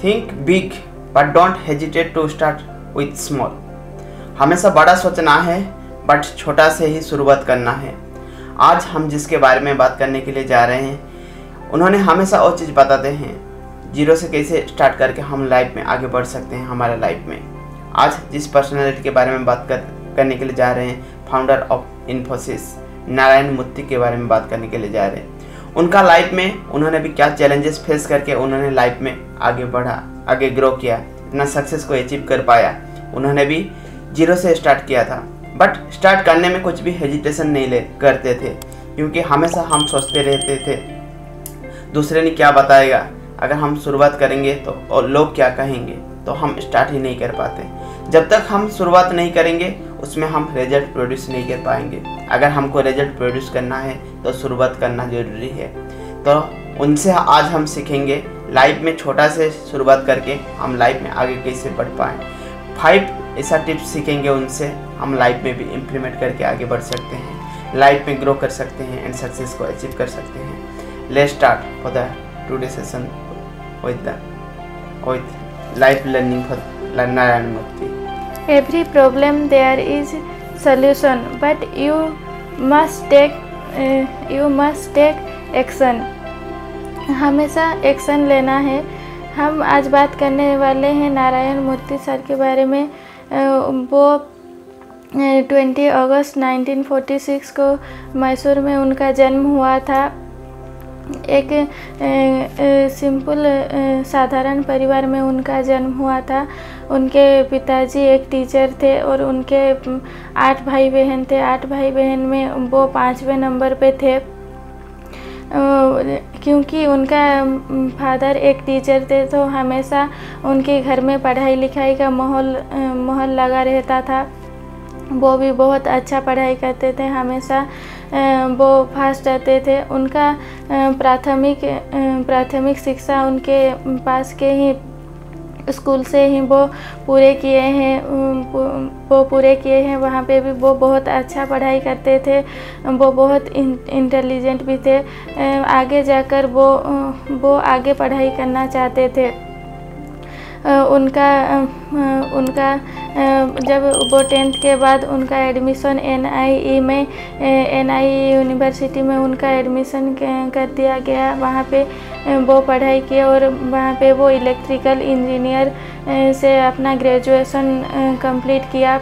Think big but don't hesitate to start with small. हमेशा बड़ा सोचना है बट छोटा से ही शुरुआत करना है। आज हम जिसके बारे में बात करने के लिए जा रहे हैं, उन्होंने हमेशा वो चीज़ बताते हैं जीरो से कैसे स्टार्ट करके हम लाइफ में आगे बढ़ सकते हैं हमारे लाइफ में। आज जिस पर्सनालिटी के बारे में बात करने के लिए जा रहे हैं, फाउंडर ऑफ इन्फोसिस नारायण मूर्ति के बारे में बात करने के लिए जा रहे हैं। उनका लाइफ में उन्होंने भी क्या चैलेंजेस फेस करके उन्होंने लाइफ में आगे बढ़ा, आगे ग्रो किया, इतना सक्सेस को अचीव कर पाया। उन्होंने भी जीरो से स्टार्ट किया था, बट स्टार्ट करने में कुछ भी हेजिटेशन नहीं करते थे, क्योंकि हमेशा हम सोचते रहते थे दूसरे ने क्या बताएगा, अगर हम शुरुआत करेंगे तो और लोग क्या कहेंगे, तो हम स्टार्ट ही नहीं कर पाते। जब तक हम शुरुआत नहीं करेंगे उसमें हम रिजल्ट प्रोड्यूस नहीं कर पाएंगे। अगर हमको रिजल्ट प्रोड्यूस करना है तो शुरुआत करना ज़रूरी है। तो उनसे आज हम सीखेंगे लाइफ में छोटा से शुरुआत करके हम लाइफ में आगे कैसे बढ़ पाएँ। 5 ऐसा टिप्स सीखेंगे उनसे, हम लाइफ में भी इम्प्लीमेंट करके आगे बढ़ सकते हैं, लाइफ में ग्रो कर सकते हैं एंड सक्सेस को अचीव कर सकते हैं। Let's start for the today session with life learning for Narayan Murthy. Every problem there is solution, but you must take action. हमेशा एक्शन लेना है। हम आज बात करने वाले हैं नारायण मूर्ति सर के बारे में। वो 20 अगस्त 1946 को मैसूर में उनका जन्म हुआ था। एक सिंपल साधारण परिवार में उनका जन्म हुआ था। उनके पिताजी एक टीचर थे और उनके 8 भाई बहन थे। 8 भाई बहन में वो 5वें नंबर पे थे। क्योंकि उनका फादर एक टीचर थे तो हमेशा उनके घर में पढ़ाई लिखाई का माहौल लगा रहता था। वो भी बहुत अच्छा पढ़ाई करते थे, हमेशा वो फास्ट रहते थे। उनका प्राथमिक शिक्षा उनके पास के ही स्कूल से ही वो पूरे किए हैं। वहाँ पे भी वो बहुत अच्छा पढ़ाई करते थे। वो बहुत इंटेलिजेंट भी थे। आगे जाकर वो आगे पढ़ाई करना चाहते थे। उनका जब वो 10th के बाद उनका एडमिशन NIE यूनिवर्सिटी में उनका एडमिशन कर दिया गया। वहाँ पे वो पढ़ाई किया और वहाँ पे वो इलेक्ट्रिकल इंजीनियर से अपना ग्रेजुएशन कंप्लीट किया।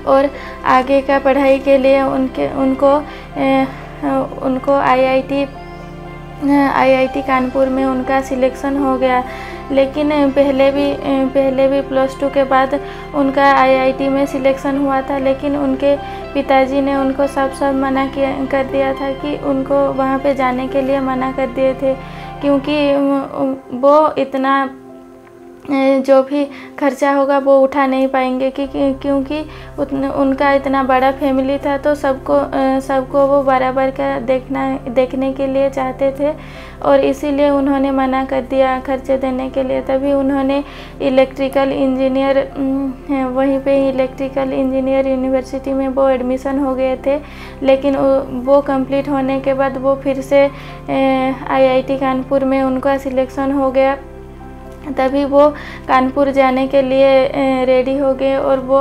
और आगे का पढ़ाई के लिए उनको IIT कानपुर में उनका सिलेक्शन हो गया। लेकिन पहले भी +2 के बाद उनका IIT में सिलेक्शन हुआ था, लेकिन उनके पिताजी ने उनको सब मना कर दिया था कि उनको वहाँ पे जाने के लिए मना कर दिए थे, क्योंकि वो इतना जो भी खर्चा होगा वो उठा नहीं पाएंगे, क्योंकि उनका इतना बड़ा फैमिली था। तो सबको वो बराबर का देखने के लिए चाहते थे और इसीलिए उन्होंने मना कर दिया खर्चे देने के लिए। तभी उन्होंने इलेक्ट्रिकल इंजीनियर वहीं पे इलेक्ट्रिकल इंजीनियर यूनिवर्सिटी में वो एडमिशन हो गए थे। लेकिन वो कंप्लीट होने के बाद वो फिर से IIT कानपुर में उनका सिलेक्शन हो गया। तभी वो कानपुर जाने के लिए रेडी हो गए और वो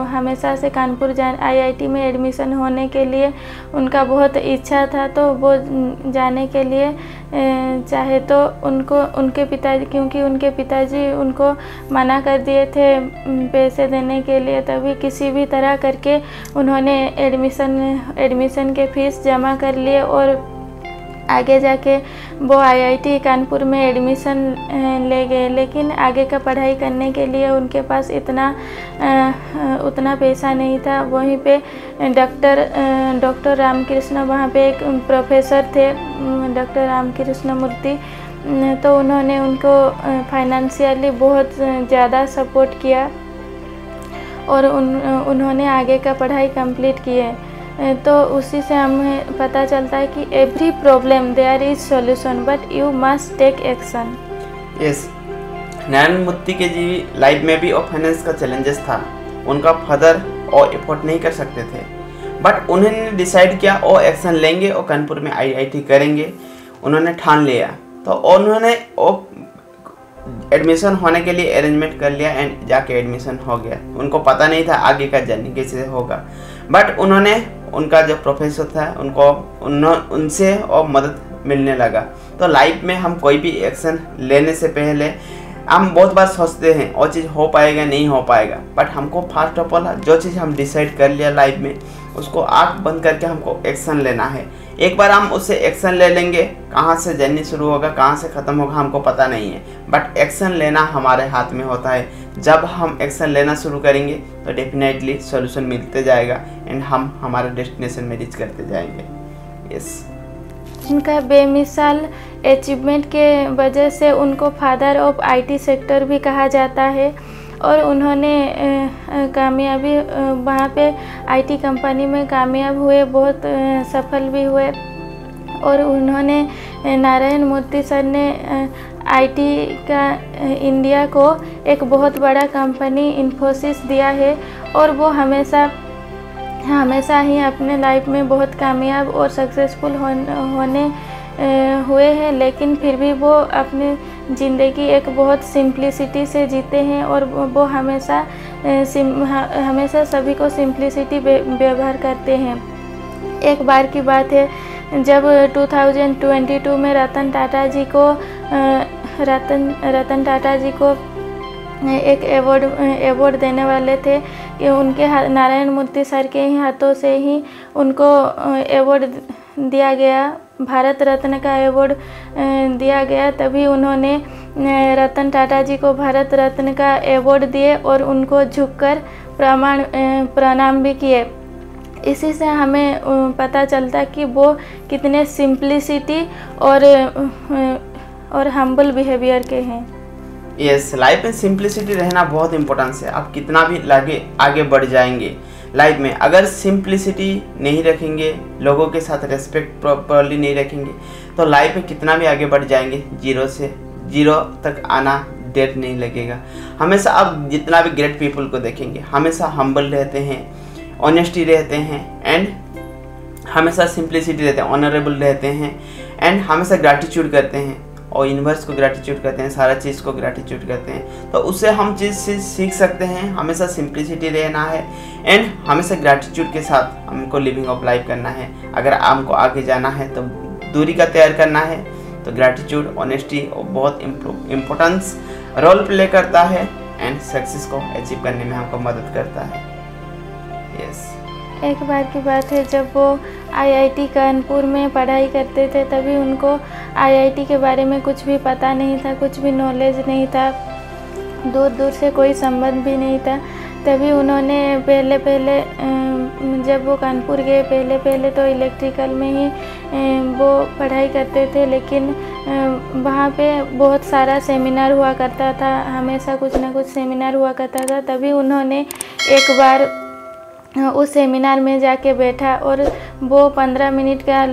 हमेशा से कानपुर IIT में एडमिशन होने के लिए उनका बहुत इच्छा था। तो वो जाने के लिए चाहे तो उनके पिताजी, क्योंकि उनके पिताजी उनको मना कर दिए थे पैसे देने के लिए, तभी किसी भी तरह करके उन्होंने एडमिशन के फीस जमा कर लिए और आगे जाके वो IIT कानपुर में एडमिशन ले गए। लेकिन आगे का पढ़ाई करने के लिए उनके पास उतना पैसा नहीं था। वहीं पे डॉक्टर रामकृष्ण, वहाँ पे एक प्रोफेसर थे डॉक्टर रामकृष्ण मूर्ति, तो उन्होंने उनको फाइनेंशियली बहुत ज़्यादा सपोर्ट किया और उन्होंने आगे का पढ़ाई कंप्लीट किए। तो उसी से हमें पता चलता है कि every problem there is solution but you must take action. Yes, Narayana Murthy के जी लाइफ में भी और फाइनेंस का चैलेंजेस था। उनका फादर और एफोर्ड नहीं कर सकते थे, बट उन्होंने डिसाइड किया और एक्शन लेंगे और कानपुर में IIT करेंगे। उन्होंने ठान लिया। तो उन्होंने एडमिशन होने के लिए अरेंजमेंट कर लिया एंड जाके एडमिशन हो गया। उनको पता नहीं था आगे का जर्नी कैसे होगा, बट उन्होंने उनका जो प्रोफेसर था उनसे और मदद मिलने लगा। तो लाइफ में हम कोई भी एक्शन लेने से पहले हम बहुत बार सोचते हैं वो चीज़ हो पाएगा नहीं हो पाएगा, बट हमको फर्स्ट ऑफ ऑल जो चीज़ हम डिसाइड कर लिया लाइफ में उसको आँख बंद करके हमको एक्शन लेना है। एक बार हम उससे एक्शन ले लेंगे, कहाँ से जर्नी शुरू होगा कहाँ से ख़त्म होगा हमको पता नहीं है, बट एक्शन लेना हमारे हाथ में होता है। जब हम एक्शन लेना शुरू करेंगे तो डेफिनेटली सॉल्यूशन मिलते जाएगा एंड हम हमारे डेस्टिनेशन में रीच करते जाएंगे। यस, उनका बेमिसाल अचीवमेंट के वजह से उनको फादर ऑफ आईटी सेक्टर भी कहा जाता है और उन्होंने कामयाबी वहाँ पे आईटी कंपनी में कामयाब हुए, बहुत सफल भी हुए। और उन्होंने नारायण मूर्ति सर ने आईटी का इंडिया को एक बहुत बड़ा कंपनी इन्फोसिस दिया है और वो हमेशा ही अपने लाइफ में बहुत कामयाब और सक्सेसफुल होने हुए हैं, लेकिन फिर भी वो अपनी ज़िंदगी एक बहुत सिंप्लिसिटी से जीते हैं और वो हमेशा सभी को सिंप्लिसिटी व्यवहार करते हैं। एक बार की बात है जब 2022 में रतन टाटा जी को एक अवार्ड देने वाले थे कि उनके नारायण मूर्ति सर के ही हाथों से ही उनको अवार्ड दिया गया, भारत रत्न का अवार्ड दिया गया। तभी उन्होंने रतन टाटा जी को भारत रत्न का अवार्ड दिए और उनको झुककर प्रणाम भी किए। इसी से हमें पता चलता कि वो कितने सिंप्लिसिटी और हम्बल बिहेवियर के हैं। यस, लाइफ में सिंप्लिसिटी रहना बहुत इम्पोर्टेंस है। आप कितना भी आगे बढ़ जाएंगे लाइफ में, अगर सिंप्लिसिटी नहीं रखेंगे, लोगों के साथ रेस्पेक्ट प्रॉपरली नहीं रखेंगे, तो लाइफ में कितना भी आगे बढ़ जाएंगे, जीरो तक आना डेट नहीं लगेगा। हमेशा आप जितना भी ग्रेट पीपल को देखेंगे हमेशा हम्बल रहते हैं, ऑनेस्टी रहते हैं एंड हमेशा सिंप्लिसिटी रहते हैं, ऑनरेबल रहते हैं एंड हमेशा ग्रैटिट्यूड करते हैं और यूनिवर्स को ग्रैटिट्यूड करते हैं, सारा चीज़ को ग्रैटिट्यूड करते हैं। तो उससे हम चीज़ सीख सकते हैं। हमेशा सिंप्लिसिटी रहना है एंड हमेशा ग्रैटिट्यूड के साथ हमको लिविंग ऑफ लाइफ करना है। अगर हमको आगे जाना है तो दूरी का तैयार करना है, तो ग्रैटिट्यूड ऑनेस्टी बहुत इम्पोर्टेंस रोल प्ले करता है एंड सक्सेस को अचीव करने में हमको मदद करता है। यस, एक बार की बात है जब वो आईआईटी कानपुर में पढ़ाई करते थे, तभी उनको आईआईटी के बारे में कुछ भी पता नहीं था, कुछ भी नॉलेज नहीं था, दूर से कोई संबंध भी नहीं था। तभी उन्होंने पहले जब वो कानपुर गए पहले तो इलेक्ट्रिकल में ही वो पढ़ाई करते थे, लेकिन वहाँ पे बहुत सारा सेमिनार हुआ करता था, हमेशा कुछ ना कुछ सेमिनार हुआ करता था। तभी उन्होंने एक बार उस सेमिनार में जाके बैठा और वो 15 मिनट का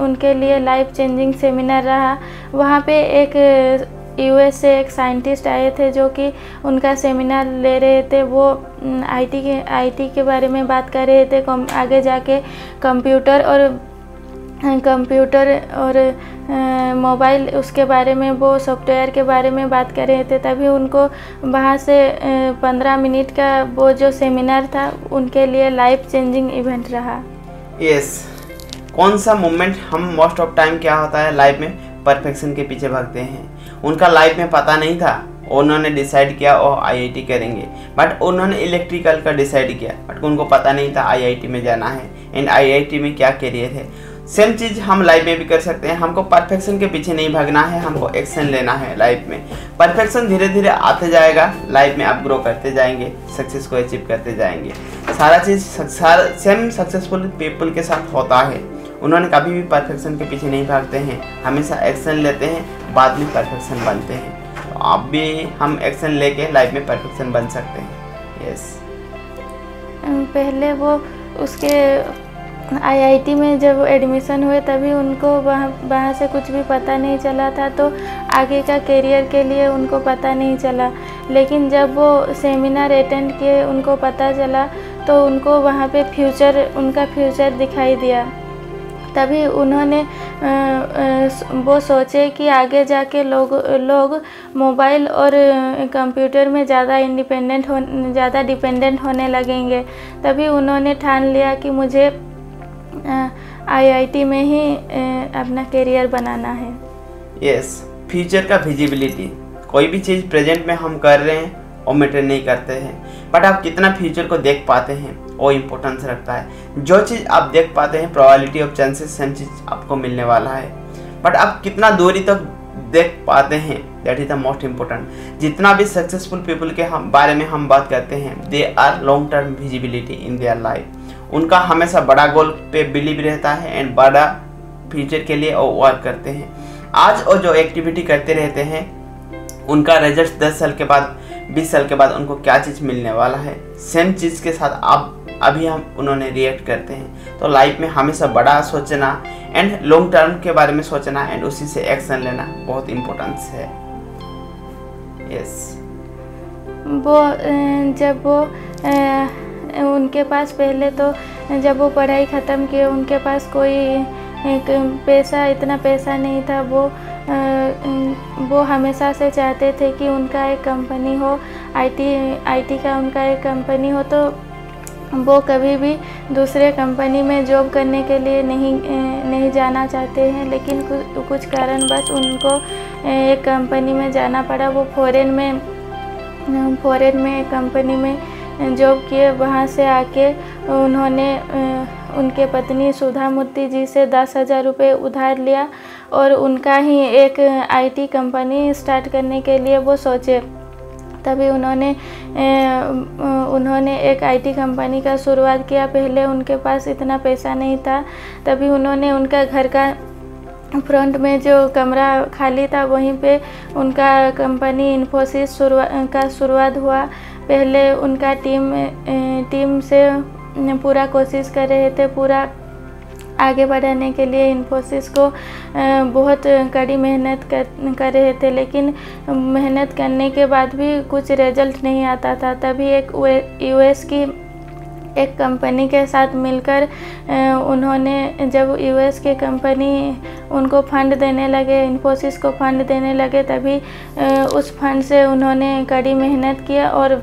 उनके लिए लाइफ चेंजिंग सेमिनार रहा। वहाँ पे एक यूएस से एक साइंटिस्ट आए थे जो कि उनका सेमिनार ले रहे थे। वो आईटी के बारे में बात कर रहे थे, आगे जाके कंप्यूटर और मोबाइल उसके बारे में, वो सॉफ्टवेयर के बारे में बात कर रहे थे। तभी उनको वहाँ से 15 मिनट का वो जो सेमिनार था उनके लिए लाइफ चेंजिंग इवेंट रहा। यस, कौन सा मोमेंट हम मोस्ट ऑफ टाइम क्या होता है लाइफ में परफेक्शन के पीछे भागते हैं। उनका लाइफ में पता नहीं था, उन्होंने डिसाइड किया वो आईआईटी करेंगे, बट उन्होंने इलेक्ट्रिकल का डिसाइड किया, बट उनको पता नहीं था आईआईटी में जाना है एंड आईआईटी में क्या करियर है। सेम चीज़ हम लाइफ में भी कर सकते हैं। हमको परफेक्शन के पीछे नहीं भागना है, हमको एक्शन लेना है लाइफ में। परफेक्शन धीरे धीरे आते जाएगा, लाइफ में आप ग्रो करते जाएंगे, सक्सेस को अचीव करते जाएंगे। सारा चीज़ सेम सक्सेसफुल पीपल के साथ होता है। उन्होंने कभी भी परफेक्शन के पीछे नहीं भागते हैं, हमेशा एक्शन लेते हैं, बाद में परफेक्शन बनते हैं। तो आप भी हम एक्शन लेके लाइफ में परफेक्शन बन सकते हैं। यस, पहले वो उसके आईआईटी में जब एडमिशन हुए तभी उनको वहाँ से कुछ भी पता नहीं चला था, तो आगे का करियर के लिए उनको पता नहीं चला। लेकिन जब वो सेमिनार अटेंड किए उनको पता चला, तो उनको वहाँ पे उनका फ्यूचर दिखाई दिया। तभी उन्होंने वो सोचे कि आगे जाके लोग मोबाइल और कंप्यूटर में ज़्यादा डिपेंडेंट होने लगेंगे। तभी उन्होंने ठान लिया कि मुझे आईआईटी में ही अपना करियर बनाना है। यस, फ्यूचर का विजिबिलिटी, कोई भी चीज़ प्रेजेंट में हम कर रहे हैं और मैटर नहीं करते हैं, बट आप कितना फ्यूचर को देख पाते हैं वो इम्पोर्टेंस रखता है। जो चीज़ आप देख पाते हैं, प्रोबेबिलिटी ऑफ चांसेस सेम चीज़ आपको मिलने वाला है, बट आप कितना दूरी तक देख पाते हैं, that is the most important. जितना भी सक्सेसफुल पीपल के बारे में हम बात करते हैं, they are long term visibility in their life. उनका हमेशा बड़ा गोल पे बिलीव रहता है एंड बड़ा फ्यूचर के लिए वो वर्क करते हैं। आज और जो एक्टिविटी करते रहते हैं, उनका रिजल्ट 10 साल के बाद, 20 साल के बाद उनको क्या चीज़ मिलने वाला है, सेम चीज़ के साथ आप अभी हम उन्होंने रिएक्ट करते हैं। तो लाइफ में हमेशा बड़ा सोचना एंड लॉन्ग टर्म के बारे में सोचना एंड उसी से एक्शन लेना बहुत इम्पोर्टेंस है। यस, जब वो उनके पास पहले तो जब वो पढ़ाई ख़त्म किए, उनके पास कोई इतना पैसा नहीं था। वो हमेशा से चाहते थे कि उनका एक कंपनी हो, आईटी का उनका एक कंपनी हो। तो वो कभी भी दूसरे कंपनी में जॉब करने के लिए नहीं जाना चाहते हैं, लेकिन कुछ कारणवश उनको एक कंपनी में जाना पड़ा। वो फॉरेन में एक कंपनी में जॉब किए। वहाँ से आके उन्होंने उनके पत्नी सुधा मूर्ति जी से 10,000 रुपये उधार लिया और उनका ही एक आईटी कंपनी स्टार्ट करने के लिए वो सोचे। तभी उन्होंने एक आईटी कंपनी का शुरुआत किया। पहले उनके पास इतना पैसा नहीं था। तभी उन्होंने उनका घर का फ्रंट में जो कमरा खाली था, वहीं पे उनका कंपनी इन्फोसिस का शुरुआत हुआ। पहले उनका टीम से पूरा कोशिश कर रहे थे, पूरा आगे बढ़ाने के लिए इन्फोसिस को बहुत कड़ी मेहनत कर रहे थे, लेकिन मेहनत करने के बाद भी कुछ रिजल्ट नहीं आता था। तभी एक यूएस की एक कंपनी के साथ मिलकर उन्होंने, जब यूएस की कंपनी उनको फंड देने लगे, इन्फोसिस को फंड देने लगे, तभी उस फंड से उन्होंने कड़ी मेहनत किया और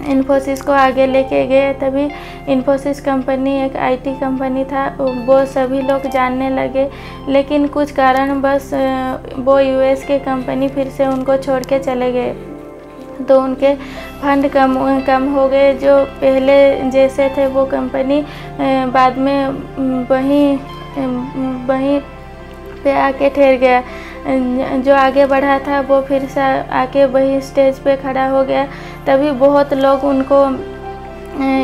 इन्फोसिस को आगे लेके गए। तभी इन्फोसिस कंपनी एक आईटी कंपनी था, वो सभी लोग जानने लगे। लेकिन कुछ कारण बस वो यूएस के कंपनी फिर से उनको छोड़ के चले गए, तो उनके फंड कम हो गए। जो पहले जैसे थे वो कंपनी बाद में वहीं पे आके ठहर गया। जो आगे बढ़ा था वो फिर से आके वही स्टेज पे खड़ा हो गया। तभी बहुत लोग उनको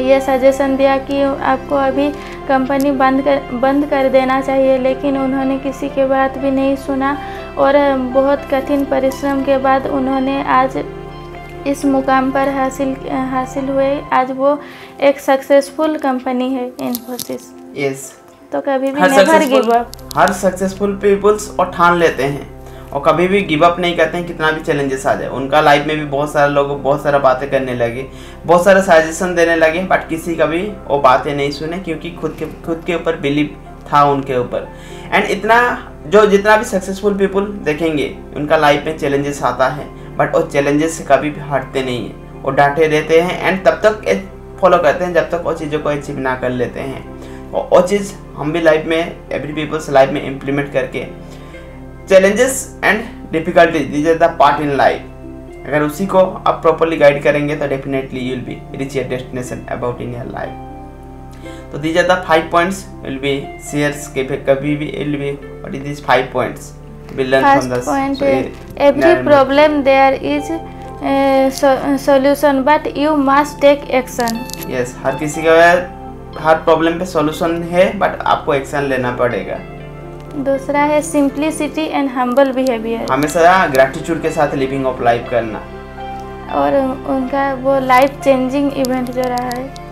ये सजेशन दिया कि आपको अभी कंपनी बंद कर देना चाहिए, लेकिन उन्होंने किसी की बात भी नहीं सुना और बहुत कठिन परिश्रम के बाद उन्होंने आज इस मुकाम पर हासिल हुए। आज वो एक सक्सेसफुल कंपनी है इन्फोसिस। यस, तो कभी भी नेवर गिव अप। हर सक्सेसफुल पीपल्स और ठान लेते हैं और कभी भी गिव अप नहीं करते हैं, कितना भी चैलेंजेस आ जाए। उनका लाइफ में भी बहुत सारे लोग बहुत सारा बातें करने लगे, बहुत सारा सजेशन देने लगे, बट किसी का भी वो बातें नहीं सुने, क्योंकि खुद के ऊपर बिलीव था उनके ऊपर। एंड जितना भी सक्सेसफुल पीपल देखेंगे, उनका लाइफ में चैलेंजेस आता है, बट वो चैलेंजेस से कभी भी हटते नहीं हैं, वो डांटे रहते हैं एंड तब तक फॉलो करते हैं जब तक वो चीज़ों को अचीव ना कर लेते हैं। और वो चीज़ हम भी लाइफ में, एवरी पीपल्स लाइफ में इम्प्लीमेंट करके, challenges and difficulties these are the part in life. अगर उसी को आप प्रॉपरली गाइड करेंगे तो definitely you will be reach your destination about in your life. तो these are the 5 points will be shares के कभी भी will be what is this 5 points we learn from the point, every problem there is solution but you must take action. Yes, हर किसी का हर problem पे solution है, but आपको action लेना पड़ेगा। दूसरा है सिंप्लिसिटी एंड हम्बल बिहेवियर, हमेशा ग्रैटिट्यूड के साथ लिविंग ऑफ लाइफ करना। और उनका वो लाइफ चेंजिंग इवेंट जो रहा है,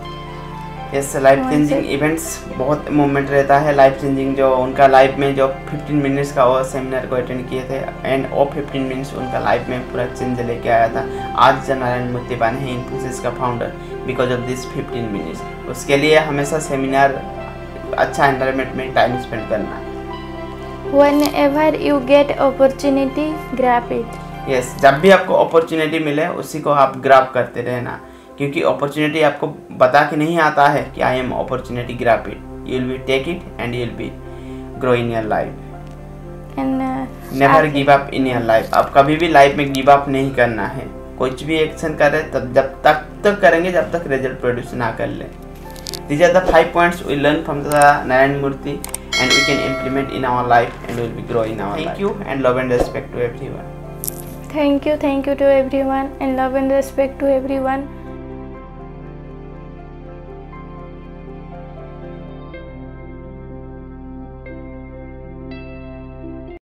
यस, लाइफ चेंजिंग इवेंट्स बहुत मोमेंट रहता है। लाइफ चेंजिंग जो उनका लाइफ में जो 15 मिनट्स का वो सेमिनार को अटेंड किए थे एंड वो 15 मिनट्स उनका लाइफ में पूरा चेंज लेके आया था। आज नारायण मूर्ति बने हैं इन्फोसिस का founder because of this 15 minutes. उसके लिए हमेशा सेमिनार, अच्छा एनवायरनमेंट में टाइम स्पेंड करना। Whenever you get opportunity, grab it. Yes, जब भी आपको अपॉर्चुनिटी मिले उसी को आप ग्रैब करते रहना, क्योंकि अपॉर्चुनिटी आपको बता के नहीं आता है कि I am opportunity, grab it, you will be take it and you will be grow in your life. Never give up in your life. आप कभी भी लाइफ में गिव अप नहीं करना है। कुछ भी एक्शन कर रहे तब जब तक करेंगे जब तक रिजल्ट प्रोड्यूस ना कर ले। These are the 5 points we learn from the Narayana Murthy and we can implement in our life and we will be grow in our life. Thank you and love and respect to everyone. Thank you to everyone and love and respect to everyone.